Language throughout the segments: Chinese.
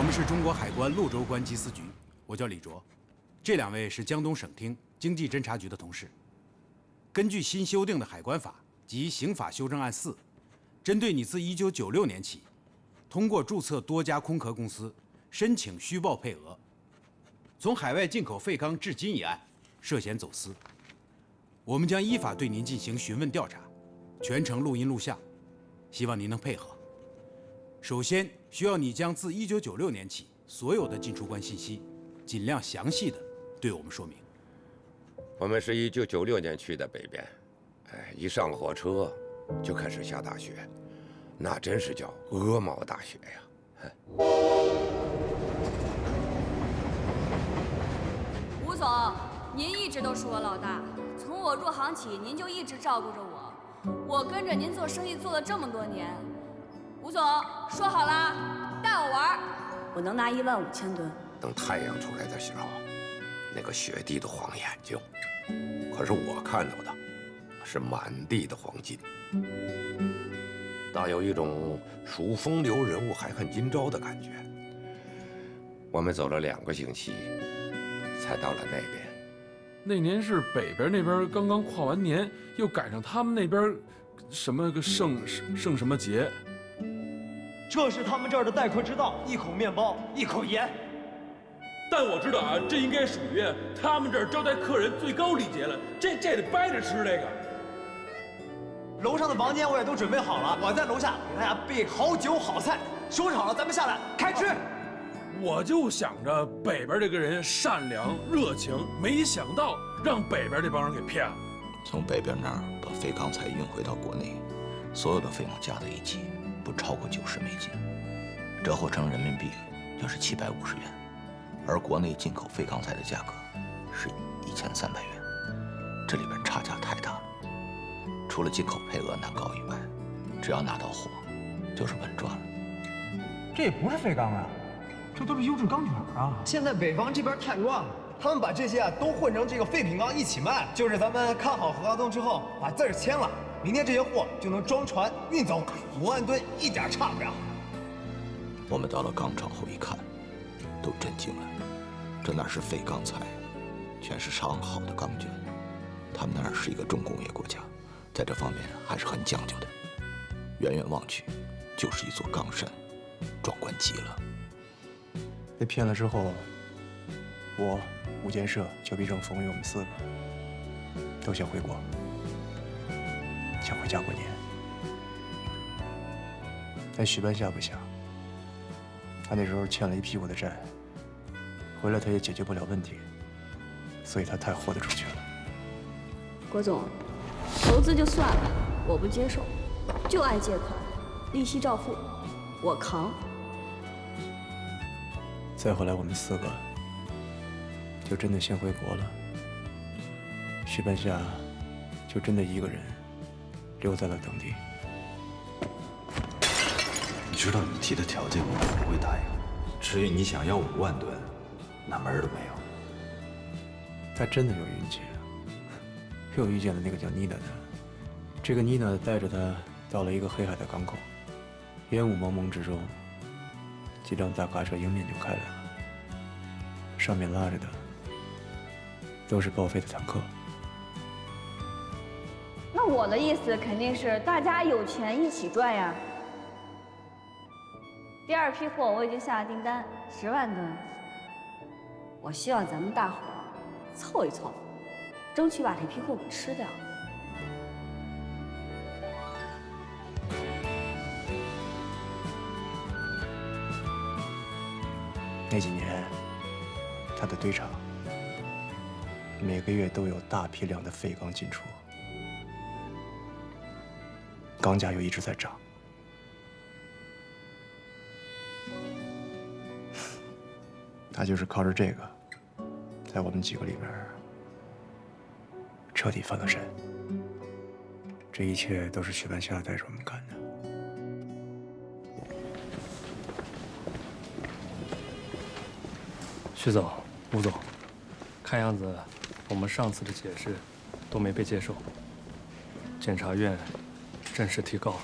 们是中国海关潞州关缉私局，我叫李卓，这2位是江东省厅经济侦察局的同事。根据新修订的海关法及刑法修正案4，针对你自1996年起，通过注册多家空壳公司申请虚报配额，从海外进口废钢至今一案，涉嫌走私。我们将依法对您进行询问调查，全程录音录像，希望您能配合。首先需要你将自1996年起所有的进出关信息，尽量详细的对我们说明。我们是1996年去的北边，一上火车就开始下大雪，那真是叫鹅毛大雪呀！吴总，您一直都是我老大，从我入行起，您就一直照顾着我。我跟着您做生意做了这么多年，吴总说好了，带我玩，我能拿15000吨。等太阳出来的时候，那个雪地的黄眼睛，可是我看到的是满地的黄金，大有一种数风流人物还看今朝的感觉。我们走了2个星期，才到了那边。那年是北边那边刚刚跨完年，又赶上他们那边什么个圣什么节。这是他们这儿的待客之道，一口面包，一口盐。但我知道啊，这应该属于他们这儿招待客人最高礼节了，这得掰着吃这个。楼上的房间我也都准备好了，我在楼下给大家备好酒好菜，收拾好了咱们下来开吃。我就想着北边这个人善良热情，没想到让北边这帮人给骗了。从北边那儿把废钢材运回到国内，所有的费用加在一起不超过90美金，折合成人民币就是750元，而国内进口废钢材的价格是1300元，这里边差价太大了。除了进口配额难搞以外，只要拿到货，就是稳赚了。这也不是废钢啊，这都是优质钢卷啊！现在北方这边太乱了，他们把这些都混成这个废品钢一起卖，就是咱们看好合同之后把字儿签了，明天这些货就能装船运走，5万吨一点差不了。我们到了钢厂后一看，都震惊了，这哪是废钢材，全是上好的钢卷。他们那儿是一个重工业国家，在这方面还是很讲究的，远远望去就是一座钢山，壮观极了。被骗了之后，我、吴建设、邱必正、冯伟，我们4个都想回国，想回家过年。但许半夏不想，他那时候欠了一屁股的债，回来他也解决不了问题，所以他太豁得出去了。郭总，投资就算了，我不接受，就爱借款，利息照付，我扛。再后来我们4个就真的先回国了，许半夏就真的一个人留在了当地。你知道你提的条件我不会答应，至于你想要5万吨，那门儿都没有。他真的有运气，又遇见了那个叫妮娜的。这个妮娜带着他到了一个黑海的港口，烟雾蒙蒙之中，几辆大卡车迎面就开来了，上面拉着的都是报废的坦克。那我的意思肯定是大家有钱一起赚呀。第2批货我已经下了订单，10万吨。我希望咱们大伙儿凑一凑，争取把这批货给吃掉。那几年，他的堆场每个月都有大批量的废钢进出，钢价又一直在涨。他就是靠着这个，在我们几个里边彻底翻了身。这一切都是许半夏带着我们干的。徐总、吴总，看样子我们上次的解释都没被接受，检察院正式提告了。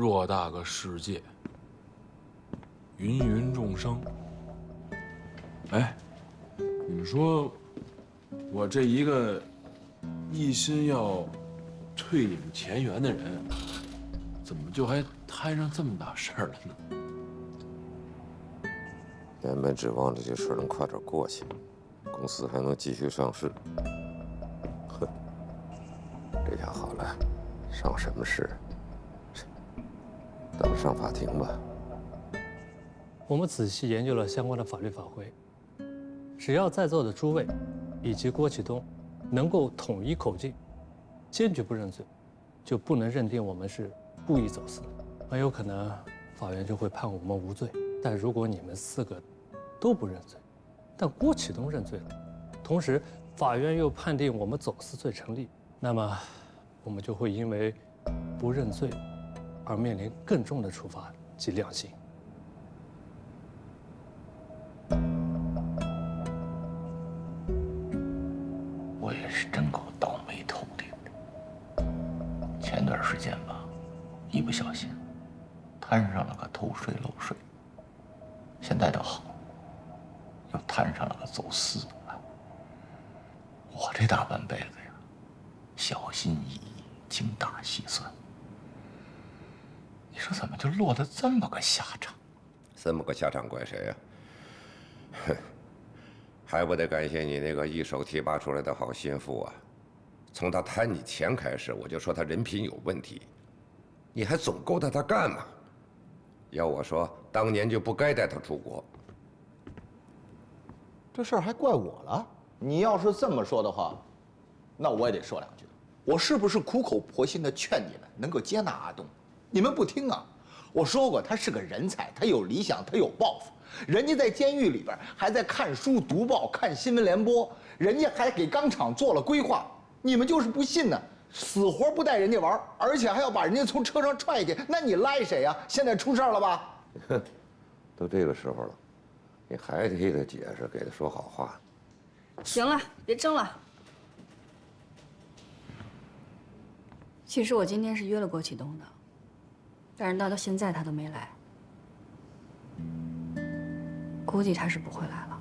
偌大个世界，芸芸众生。哎，你们说，我这一个一心要退隐前缘的人，怎么就还摊上这么大事儿了呢？原本指望着这事能快点过去，公司还能继续上市。哼，这下好了，上什么市？等着上法庭吧。我们仔细研究了相关的法律法规，只要在座的诸位以及郭启东能够统一口径，坚决不认罪，就不能认定我们是故意走私，很有可能法院就会判我们无罪。但如果你们4个都不认罪，但郭启东认罪了，同时法院又判定我们走私罪成立，那么我们就会因为不认罪而面临更重的处罚及量刑。我也是真够倒霉透顶的。前段时间吧，一不小心摊上了个偷税漏税，现在倒好，又摊上了个走私。我这大半辈子呀，小心翼翼，精打细算，你说怎么就落得这么个下场？这么个下场怪谁呀？哼，还不得感谢你那个一手提拔出来的好心腹啊！从他贪你钱开始，我就说他人品有问题，你还总勾搭他干嘛？要我说，当年就不该带他出国。这事儿还怪我了？你要是这么说的话，那我也得说两句。我是不是苦口婆心的劝你们能够接纳阿东？你们不听啊！我说过，他是个人才，他有理想，他有抱负。人家在监狱里边还在看书、读报、看新闻联播，人家还给钢厂做了规划。你们就是不信呢，死活不带人家玩，而且还要把人家从车上踹下去，那你赖谁呀？现在出事了吧？都这个时候了，你还替他解释，给他说好话。行了，别争了。其实我今天是约了郭启东的，但是到现在他都没来，估计他是不会来了。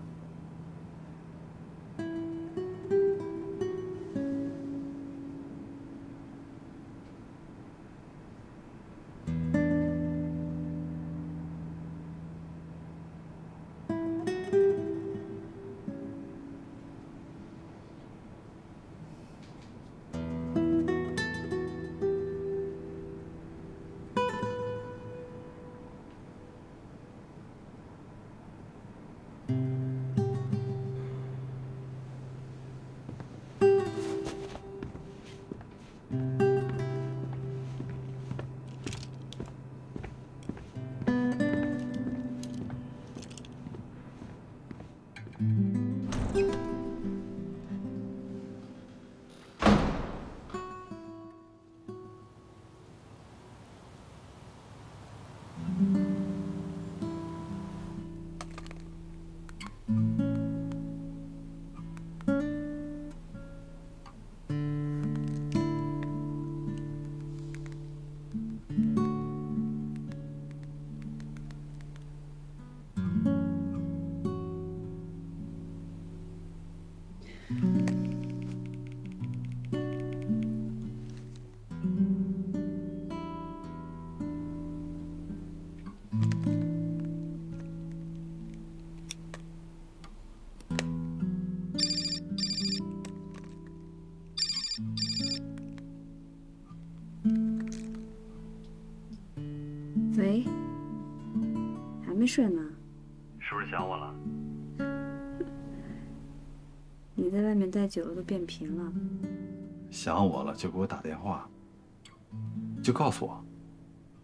喂，还没睡呢？是不是想我了？你在外面待久了都变贫了。想我了就给我打电话，就告诉我，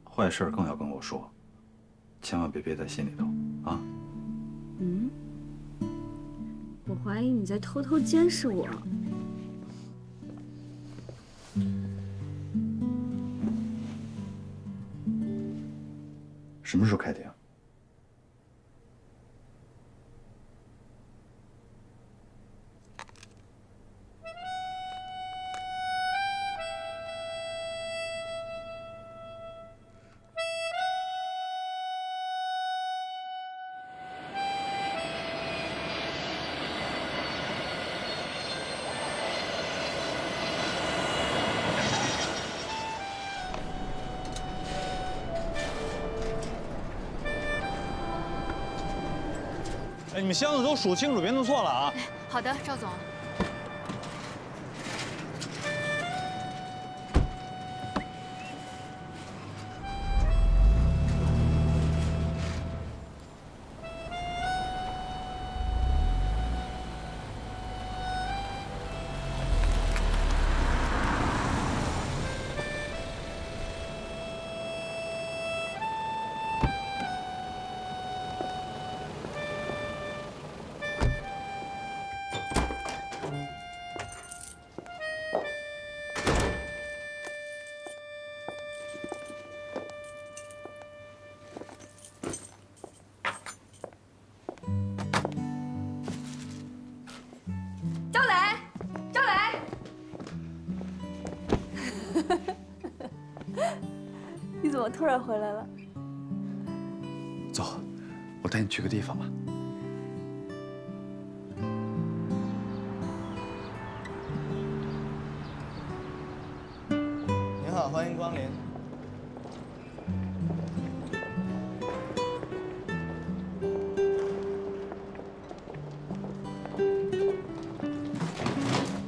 坏事更要跟我说，千万别憋在心里头啊。嗯，我怀疑你在偷偷监视我。什么时候开庭？哎，你们箱子都数清楚，别弄错了啊！好的，赵总。赵磊，赵磊，你怎么突然回来了？走，我带你去个地方吧。您好，欢迎光临。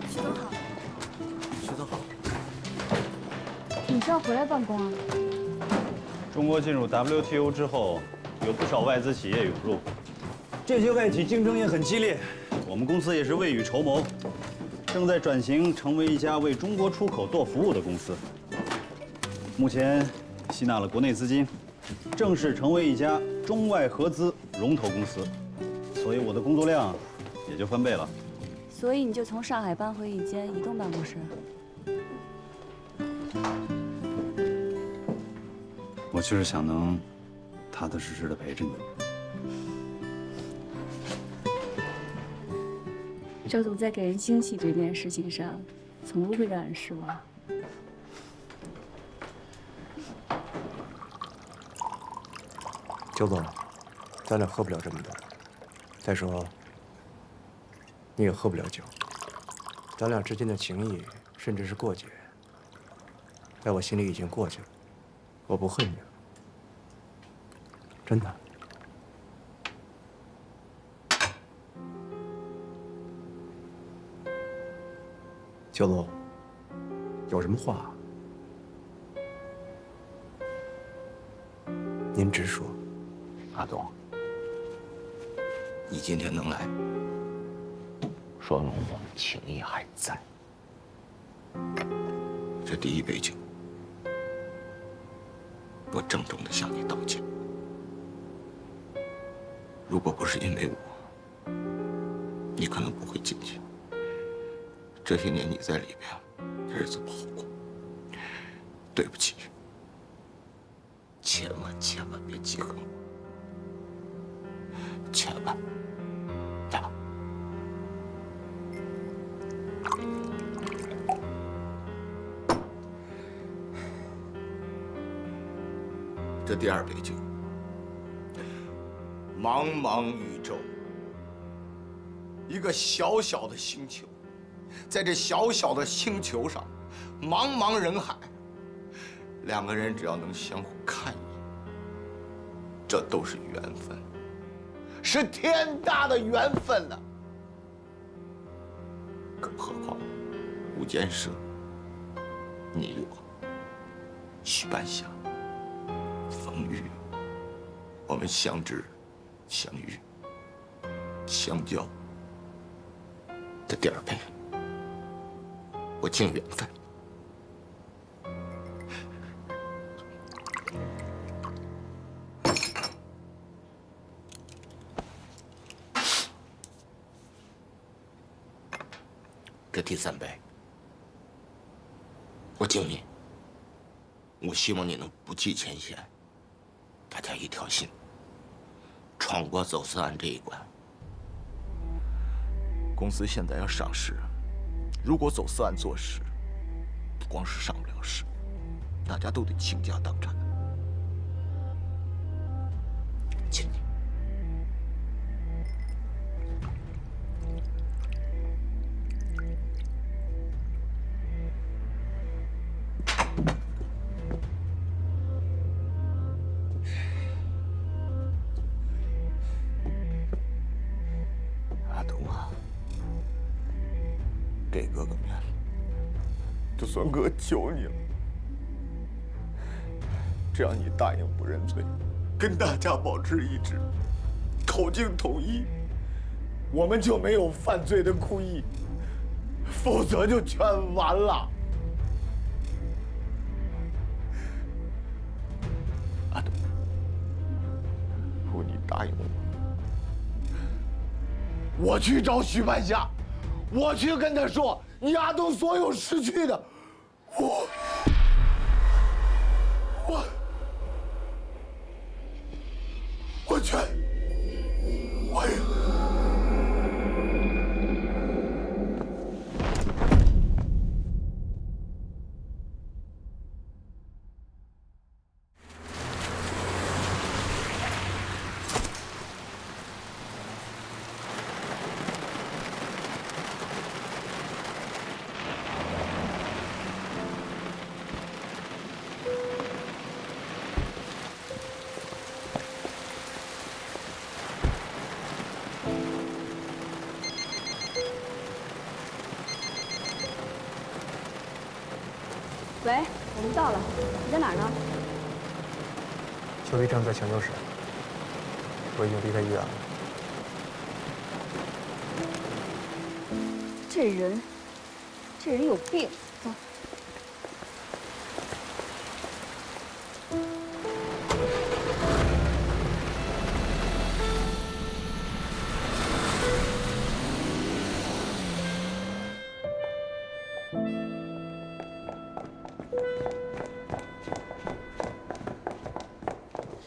徐总好。徐总好。你是要回来办公啊？中国进入 WTO 之后，有不少外资企业涌入，这些外企竞争也很激烈。我们公司也是未雨绸缪，正在转型成为一家为中国出口做服务的公司。目前吸纳了国内资金，正式成为一家中外合资龙头公司，所以我的工作量也就翻倍了。所以你就从上海搬回一间移动办公室？我就是想能踏踏实实的陪着你。赵总在给人惊喜这件事情上，从不会让人失望。邱总，咱俩喝不了这么多。再说，你也喝不了酒。咱俩之间的情谊，甚至是过节，在我心里已经过去了。我不恨你了，真的。邱总，有什么话，您直说。阿东，你今天能来，说明我们情谊还在。这第一杯酒，我郑重地向你道歉。如果不是因为我，你可能不会进去。这些年你在里边日子不好过，对不起，千万千万别记恨我，千万。来吧。这第二杯酒，茫茫宇宙，一个小小的星球，在这小小的星球上，茫茫人海，两个人只要能相互看一眼，这都是缘分，是天大的缘分呐！更何况，无间社，你我，徐半夏。风雨，我们相知、相遇、相交。这第二杯，我敬缘分。这第三杯，我敬你。我希望你能不计前嫌。大家一条心，闯过走私案这一关。公司现在要上市，如果走私案坐实，不光是上不了市，大家都得倾家荡产。请你。给哥哥面子，就算哥求你了，只要你答应不认罪，跟大家保持一致，口径统一，我们就没有犯罪的故意，否则就全完了。阿东，如果你答应我去找许半夏，我去跟他说，你阿东所有失去的，我全，我也。喂，我们到了，你在哪儿呢？邱必正在抢救室，我已经离开医院了。这人有病，走。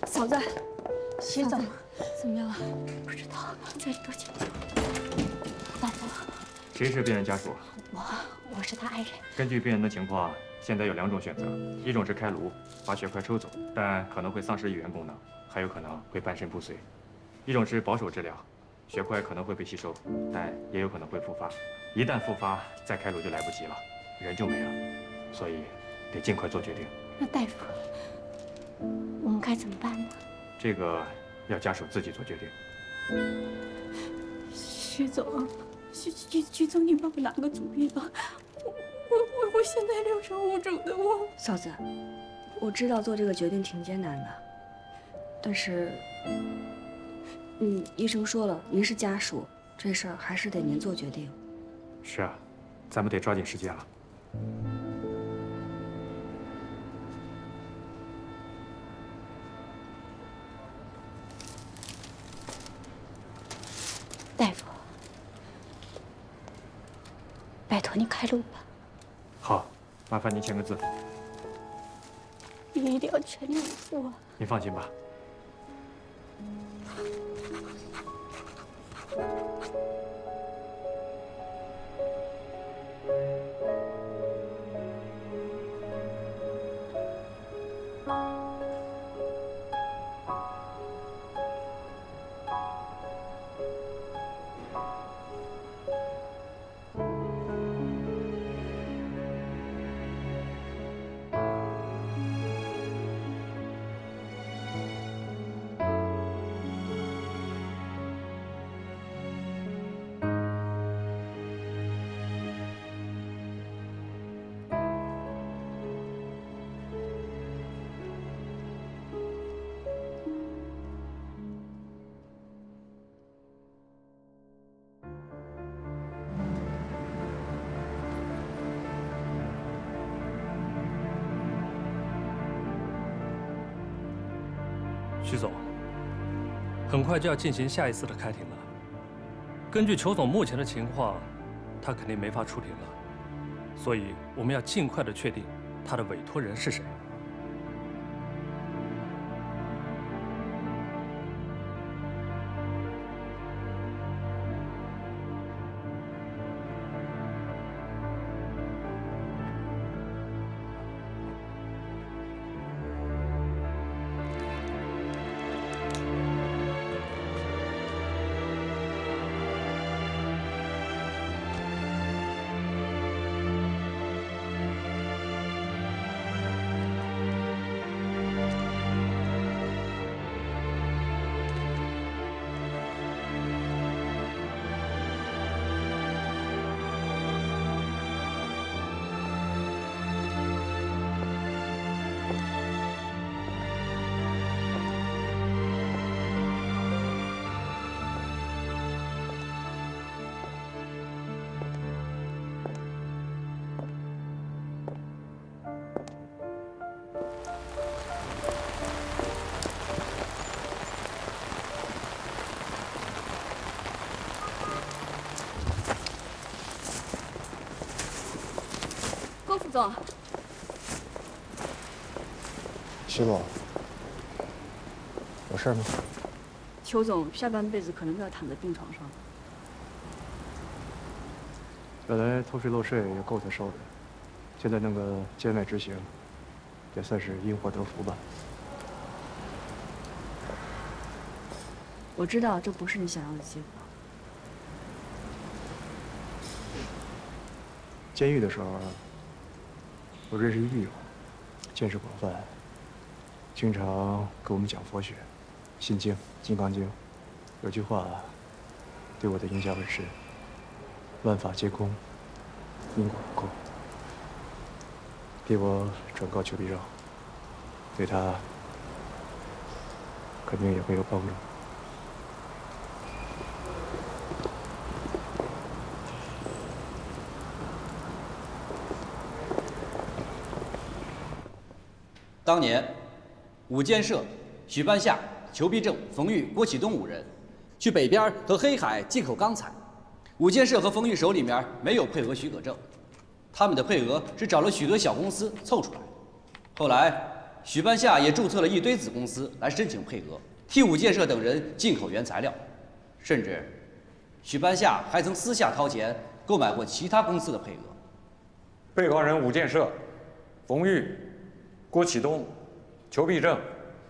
嫂子，徐总怎么样了？不知道，再多久？大夫，谁是病人家属？我是他爱人。根据病人的情况，现在有2种选择，一种是开颅，把血块抽走，但可能会丧失语言功能，还有可能会半身不遂；一种是保守治疗，血块可能会被吸收，但也有可能会复发。一旦复发，再开颅就来不及了，人就没了。所以得尽快做决定。那大夫，我们该怎么办呢？这个要家属自己做决定。徐总，徐总，你帮我拿个主意吧。我现在六神无主的我。嫂子，我知道做这个决定挺艰难的，但是，医生说了，您是家属，这事儿还是得您做决定。是啊，咱们得抓紧时间了。大夫，拜托你开路吧。好，麻烦您签个字。你一定要全力以赴啊！您放心吧。徐总，很快就要进行下一次的开庭了。根据裘总目前的情况，他肯定没法出庭了，所以我们要尽快的确定他的委托人是谁。总，师傅，有事吗？邱总下半辈子可能都要躺在病床上。本来偷税漏税也够他受的，现在弄个监外执行，也算是因祸得福吧。我知道这不是你想要的结果。监狱的时候，我认识一狱友，见识广泛，经常给我们讲佛学、心经、金刚经。有句话对我的影响很深：万法皆空，因果不空。给我转告邱必正，对他肯定也会有帮助。当年，五建社、许半夏、裘必正、冯玉、郭启东5人去北边和黑海进口钢材。五建社和冯玉手里面没有配额许可证，他们的配额是找了许多小公司凑出来。后来，许半夏也注册了一堆子公司来申请配额，替五建社等人进口原材料，甚至许半夏还曾私下掏钱购买过其他公司的配额。被告人五建社、冯玉、郭启东、裘必正、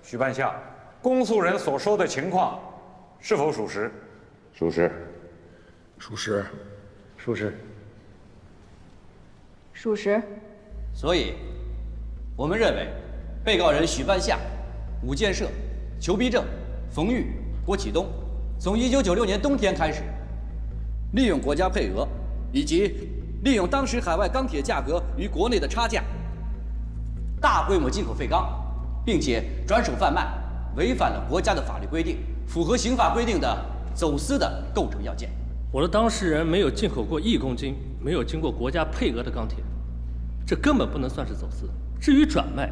许半夏，公诉人所说的情况是否属实？属实。属实。属实。属实。所以，我们认为，被告人许半夏、五建社、裘必正、冯玉、郭启东，从1996年冬天开始，利用国家配额，以及利用当时海外钢铁价格与国内的差价，大规模进口废钢，并且转手贩卖，违反了国家的法律规定，符合刑法规定的走私的构成要件。我的当事人没有进口过1公斤没有经过国家配额的钢铁，这根本不能算是走私。至于转卖，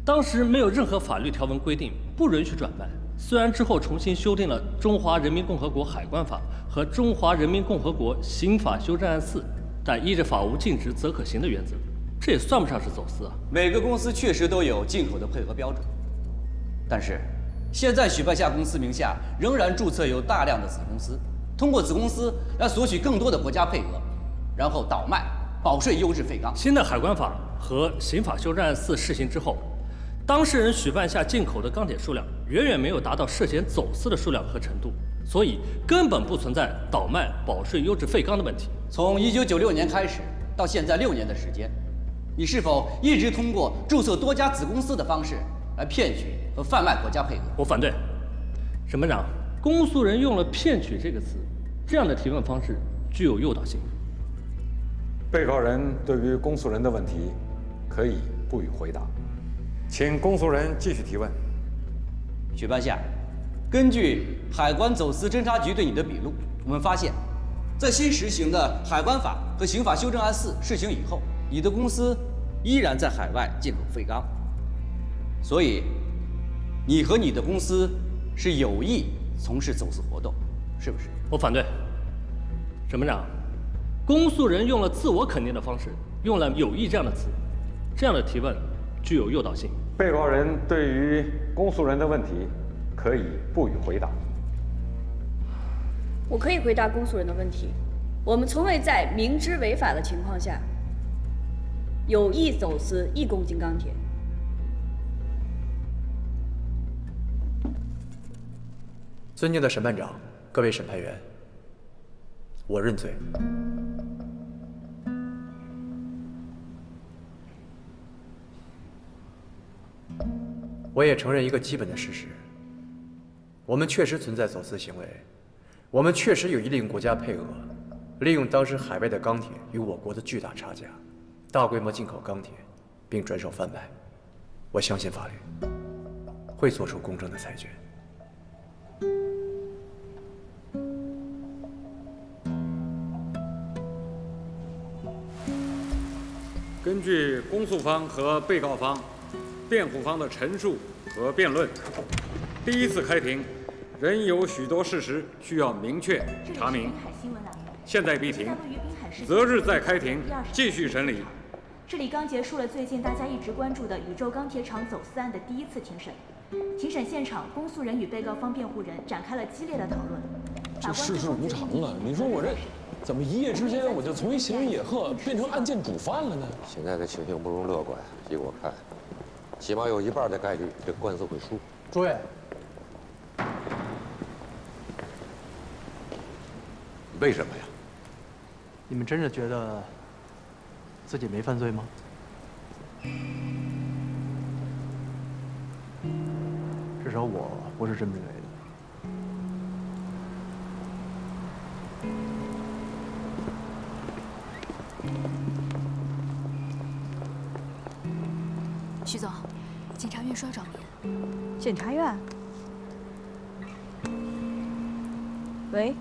当时没有任何法律条文规定不允许转卖。虽然之后重新修订了《中华人民共和国海关法》和《中华人民共和国刑法修正案4》，但依着法无禁止则可行的原则，这也算不上是走私啊。每个公司确实都有进口的配额标准，但是现在许半夏公司名下仍然注册有大量的子公司，通过子公司来索取更多的国家配额，然后倒卖保税优质废钢。新的海关法和刑法修正案4施行之后，当事人许半夏进口的钢铁数量远远没有达到涉嫌走私的数量和程度，所以根本不存在倒卖保税优质废钢的问题。从1996年开始到现在6年的时间，你是否一直通过注册多家子公司的方式来骗取和贩卖国家配额？我反对。沈本长，公诉人用了“骗取”这个词，这样的提问方式具有诱导性。被告人对于公诉人的问题可以不予回答，请公诉人继续提问。许半夏，根据海关走私侦查局对你的笔录，我们发现，在新实行的海关法和刑法修正案4施行以后，你的公司依然在海外进口废钢，所以你和你的公司是有意从事走私活动，是不是？我反对。沈本长，公诉人用了自我肯定的方式，用了“有意”这样的词，这样的提问具有诱导性。被告人对于公诉人的问题可以不予回答。我可以回答公诉人的问题。我们从未在明知违法的情况下有意走私1公斤钢铁。尊敬的审判长，各位审判员，我认罪。我也承认一个基本的事实：我们确实存在走私行为，我们确实有意利用国家配额，利用当时海外的钢铁与我国的巨大差价，大规模进口钢铁，并转手贩卖。我相信法律会做出公正的裁决。根据公诉方和被告方、辩护方的陈述和辩论，第一次开庭仍有许多事实需要明确查明。现在闭庭，择日再开庭继续审理。这里刚结束了最近大家一直关注的宇宙钢铁厂走私案的第一次庭审。庭审现场，公诉人与被告方辩护人展开了激烈的讨论。这世事无常啊！你说我这怎么一夜之间我就从一闲云野鹤变成案件主犯了呢？现在的情形不容乐观，依我看，起码有1半的概率这官司会输。诸位，为什么呀？你们真的觉得自己没犯罪吗？至少我是这么认为的。徐总，检察院说要找您。检察院？喂？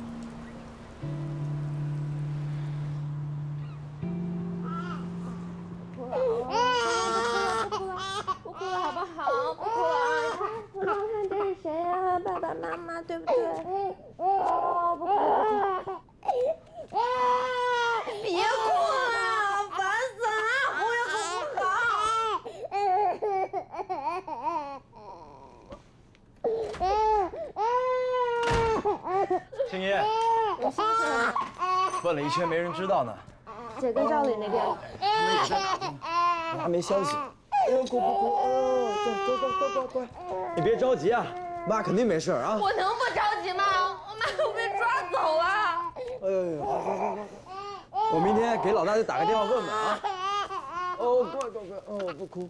不哭了好不好？不哭了。我看看这是谁呀？爸爸妈妈对不对？哦，不哭了。别哭了，烦死了！哭也哭不好。青爷，问了一圈没人知道呢。姐跟赵里那边，他们也在打听，还没消息。哭不哭？哦，乖。你别着急啊，妈肯定没事啊。我能不着急吗？我妈都被抓走了。哎呦，好，我明天给老大就打个电话问问啊。哦，乖，哦，不哭。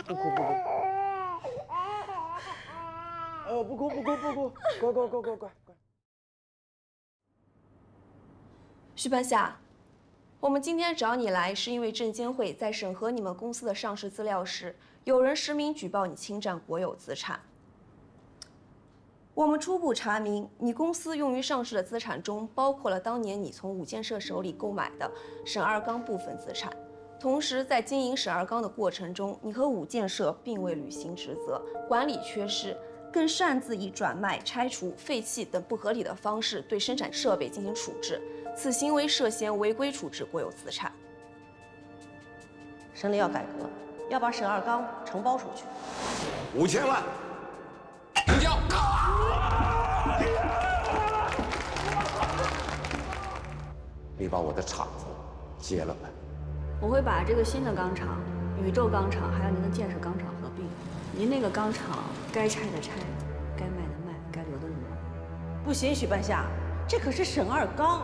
哦，不哭，乖。徐半夏，我们今天找你来，是因为证监会在审核你们公司的上市资料时，有人实名举报你侵占国有资产。我们初步查明，你公司用于上市的资产中，包括了当年你从五建设手里购买的沈二钢部分资产。同时，在经营沈二钢的过程中，你和五建设并未履行职责，管理缺失，更擅自以转卖、拆除、废弃等不合理的方式对生产设备进行处置。此行为涉嫌违规处置国有资产。省里要改革，要把沈二钢承包出去。5000万，成交。你把我的厂子接了吧。我会把这个新的钢厂、宇宙钢厂还有您的建设钢厂合并。您那个钢厂该拆的拆，该卖的卖，该留的留。不行，许半夏，这可是沈二钢。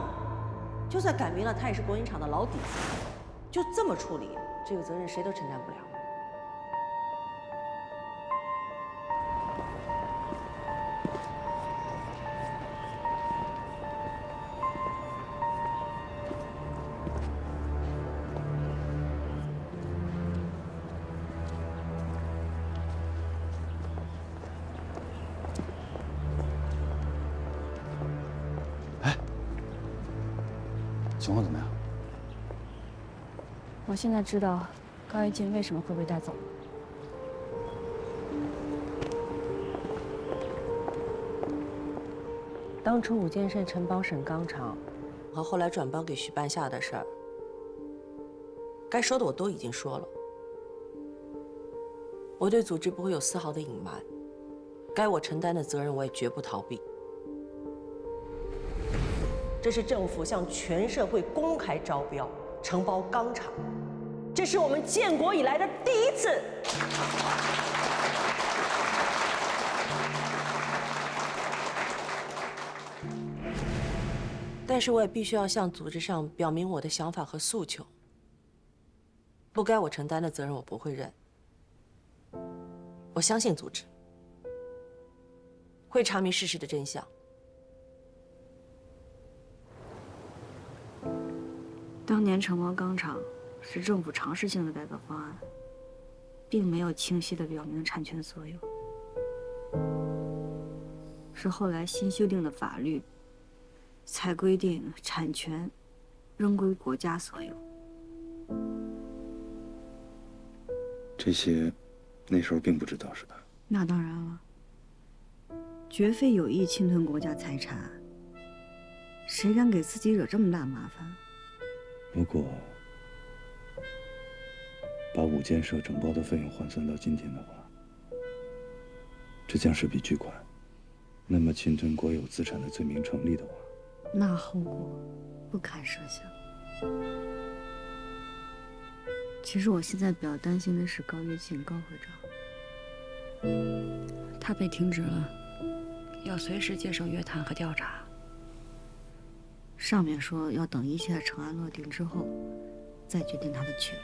就算改名了，他也是国营厂的老底子，就这么处理，这个责任谁都承担不了。情况怎么样？我现在知道高一静为什么会被带走。当初五建设承包沈钢厂，和后来转包给许半夏的事儿，该说的我都已经说了。我对组织不会有丝毫的隐瞒，该我承担的责任我也绝不逃避。这是政府向全社会公开招标承包钢厂，这是我们建国以来的第一次。但是我也必须要向组织上表明我的想法和诉求。不该我承担的责任我不会认。我相信组织会查明事实的真相。当年承包钢厂是政府尝试性的改革方案，并没有清晰地表明产权所有，是后来新修订的法律才规定产权仍归国家所有。这些那时候并不知道，是吧？那当然了，绝非有意侵吞国家财产，谁敢给自己惹这么大麻烦？不过，把5建设承包的费用换算到今天的话，这将是笔巨款。那么侵吞国有资产的罪名成立的话，那后果不堪设想。其实我现在比较担心的是高玉庆高会长，他被停职了，要随时接受约谈和调查。上面说要等一切成案落定之后，再决定他的去留。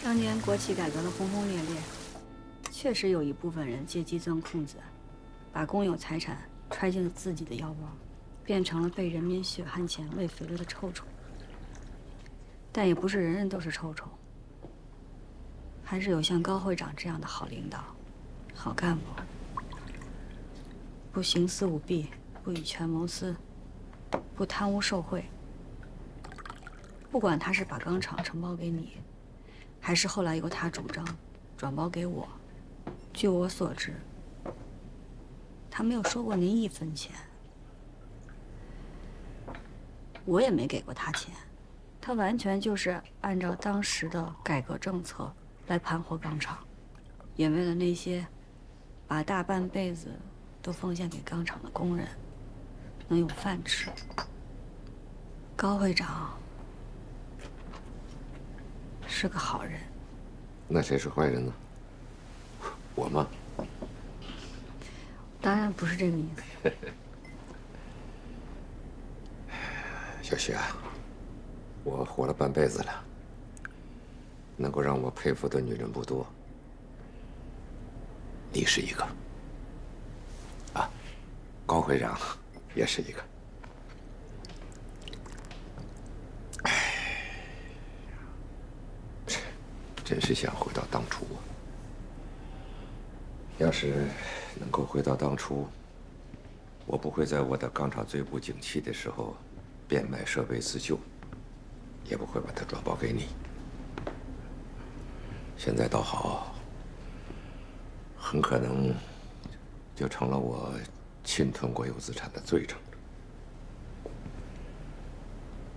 当年国企改革的轰轰烈烈，确实有一部分人借机钻空子，把公有财产揣进了自己的腰包，变成了被人民血汗钱喂肥了的臭虫。但也不是人人都是臭虫，还是有像高会长这样的好领导、好干部，不行私舞弊，不以权谋私，不贪污受贿。不管他是把钢厂承包给你，还是后来由他主张转包给我，据我所知，他没有收过您1分钱，我也没给过他钱，他完全就是按照当时的改革政策来盘活钢厂，也为了那些把大半辈子都奉献给钢厂的工人能有饭吃。高会长是个好人。那谁是坏人呢？我吗？当然不是这个意思。小徐啊，我活了半辈子了，能够让我佩服的女人不多，你是一个，啊，高会长也是一个。真是想回到当初啊！要是能够回到当初，我不会在我的钢厂最不景气的时候变卖设备自救，也不会把它转包给你。现在倒好，很可能就成了我侵吞国有资产的罪证。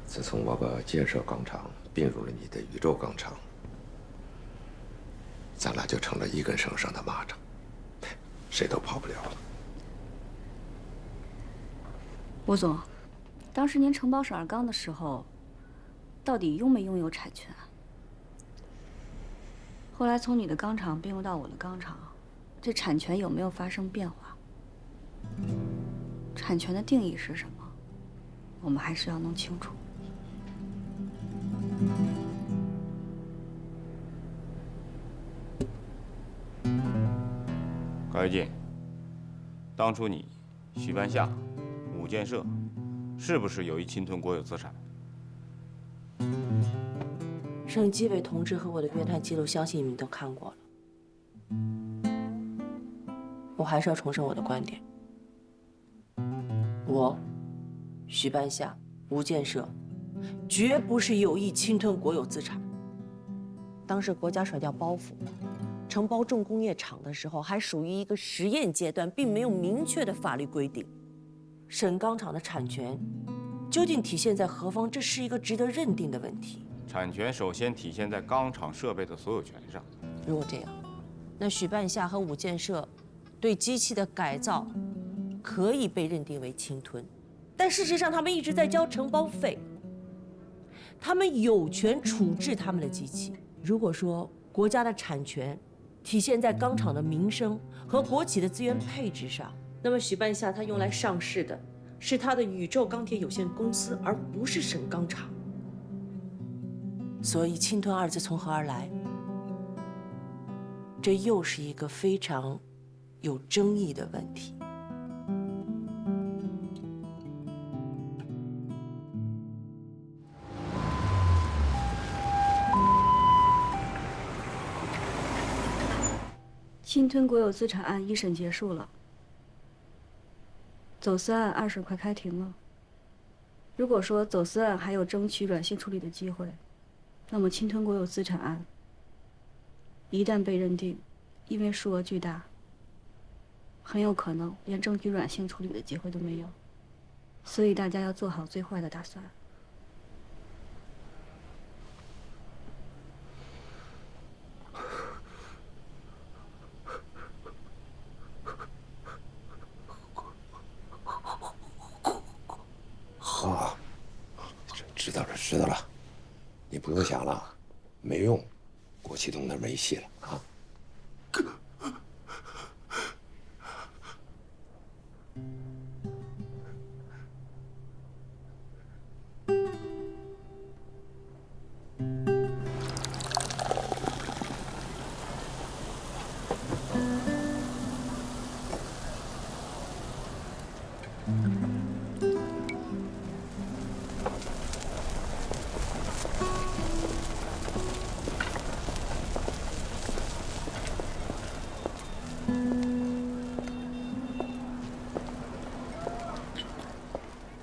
自从我把建设钢厂并入了你的宇宙钢厂，咱俩就成了一根绳上的蚂蚱，谁都跑不了了。吴总，当时您承包沈二钢的时候，到底拥没拥有产权啊？后来从你的钢厂并入到我的钢厂，这产权有没有发生变化？产权的定义是什么？我们还是要弄清楚。高一进，当初你、许半夏、5建设，是不是有意侵吞国有资产？省纪委同志和我的约谈记录，相信你们都看过了。我还是要重申我的观点：我、许半夏、5建设，绝不是有意侵吞国有资产。当时国家甩掉包袱，承包重工业厂的时候，还属于一个实验阶段，并没有明确的法律规定。沈钢厂的产权究竟体现在何方，这是一个值得认定的问题。产权首先体现在钢厂设备的所有权上。如果这样，那许半夏和5建设对机器的改造可以被认定为侵吞，但事实上他们一直在交承包费，他们有权处置他们的机器。如果说国家的产权体现在钢厂的名声和国企的资源配置上，那么许半夏他用来上市的是他的宇宙钢铁有限公司，而不是沈钢厂。所以侵吞2字从何而来？这又是一个非常有争议的问题。侵吞国有资产案一审结束了，走私案2审快开庭了。如果说走私案还有争取软性处理的机会，那么侵吞国有资产案一旦被认定，因为数额巨大，很有可能连证据软性处理的机会都没有。所以大家要做好最坏的打算。好，知道了，知道了，你不用想了，没用，郭启东那没戏了啊。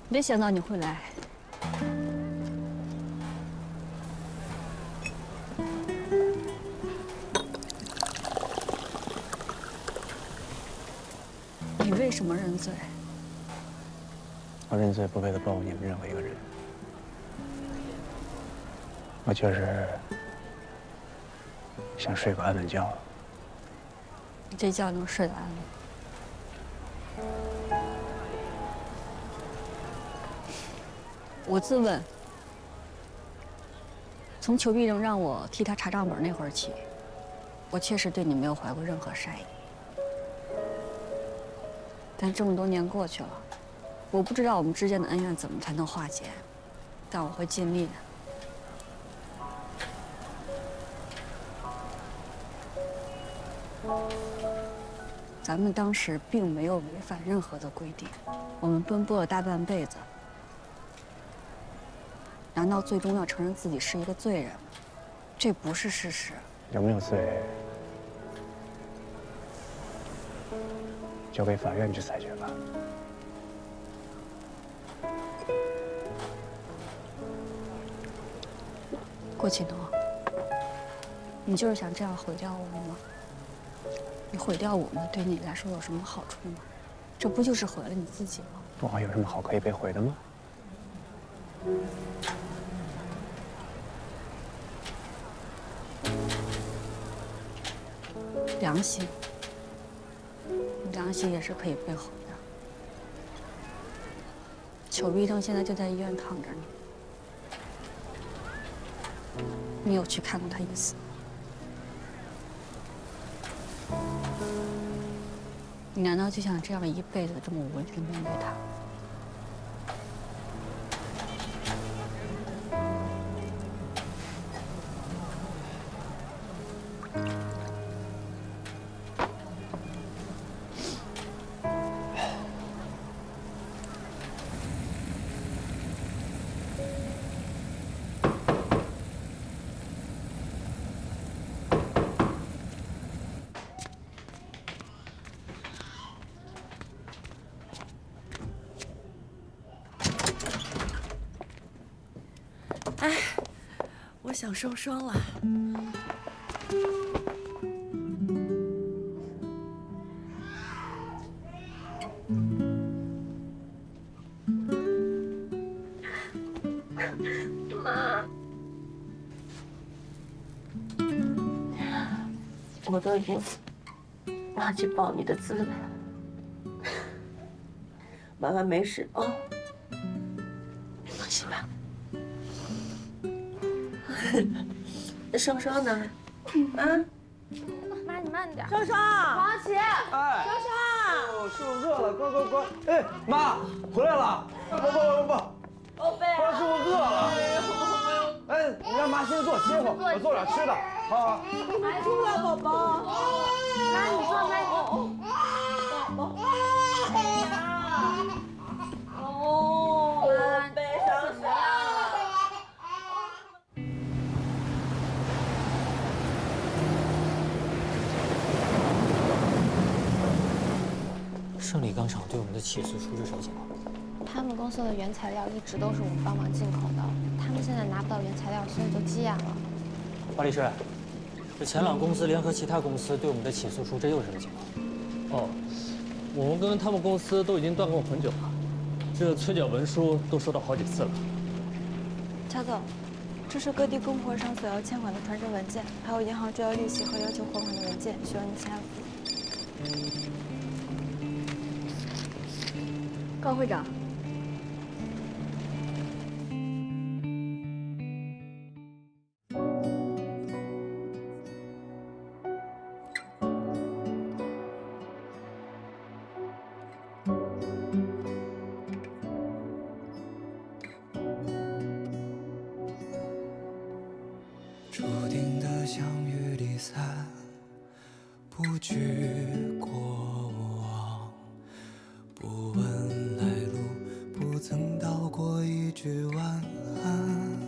没想到你会来。你为什么认罪？我认罪不为了报复你们任何一个人，我就是想睡个安稳觉。你这觉能睡得安稳？我自问，从裘碧正让我替他查账本那会儿起，我确实对你没有怀过任何善意。但这么多年过去了，我不知道我们之间的恩怨怎么才能化解，但我会尽力的。咱们当时并没有违反任何的规定，我们奔波了大半辈子。难道最终要承认自己是一个罪人吗？这不是事实。有没有罪，交给法院去裁决吧。郭启东，你就是想这样毁掉我们吗？你毁掉我们，对你来说有什么好处吗？这不就是毁了你自己吗？不好，有什么好可以被毁的吗？良心，良心也是可以被毁的。裘碧正现在就在医院躺着呢，你有去看过他一次？你难道就想这样一辈子这么无力的面对他？哎，我想受伤了。妈，我都已经忘记抱你的滋味了。妈妈没事哦，放心吧。双双呢？啊？妈，你慢点。双双，王琪，哎，双双，师傅饿了，快！哎，妈，回来了！不，宝贝，师傅饿了。哎，你让妈先坐，歇会儿，我做点吃的，好啊。来出来，宝宝。妈，你坐，妈。宝宝。哎呀。哦，妈，背上什么了？胜利钢厂对我们的起诉出于什么情况？他们公司的原材料一直都是我们帮忙进口的，他们现在拿不到原材料，所以就积压了。华律师，这前朗公司联合其他公司对我们的起诉书，这又是什么情况？哦，我们跟他们公司都已经断供很久了，这催缴文书都收到好几次了。乔总，这是各地供货商所要欠款的传真文件，还有银行追要利息和要求还款的文件，需要您签字。高会长。注定的相遇离散，不惧过往，不问来路，不曾道过一句晚安。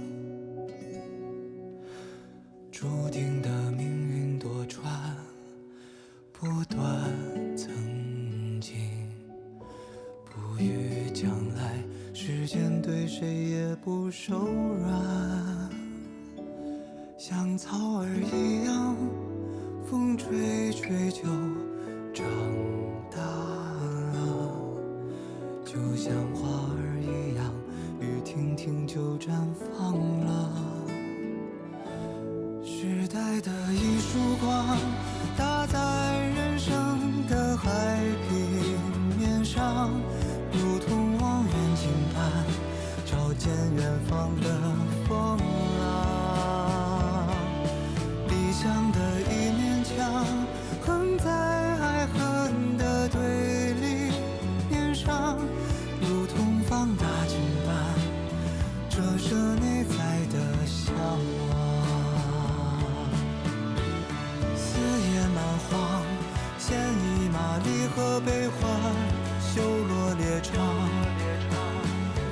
注定的命运多舛，不断曾经，不语将来，时间对谁也不手软。像草儿一样，风吹吹就长大了；就像花儿一样，雨停停就绽放了。时代的一束光，打在人生的海平面上，如同望远镜般，照见远方的风浪。理想的一面墙，横在爱恨的对立面上，如同放大镜般折射内在的向往。四野蛮荒，牵一马离合悲欢，修罗列场，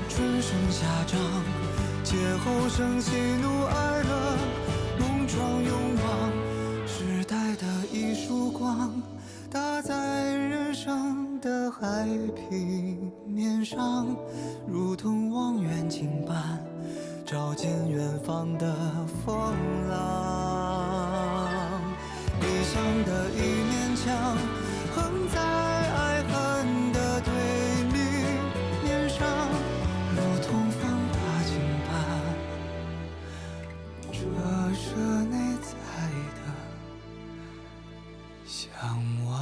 春生夏长，劫后生喜怒哀乐，梦撞勇往。时代的一束光，打在人生的海平面上，如同望远镜般照见远方的风浪。理想的一面墙，横在爱恨的对立面上，如同放大镜般折射内在的向往。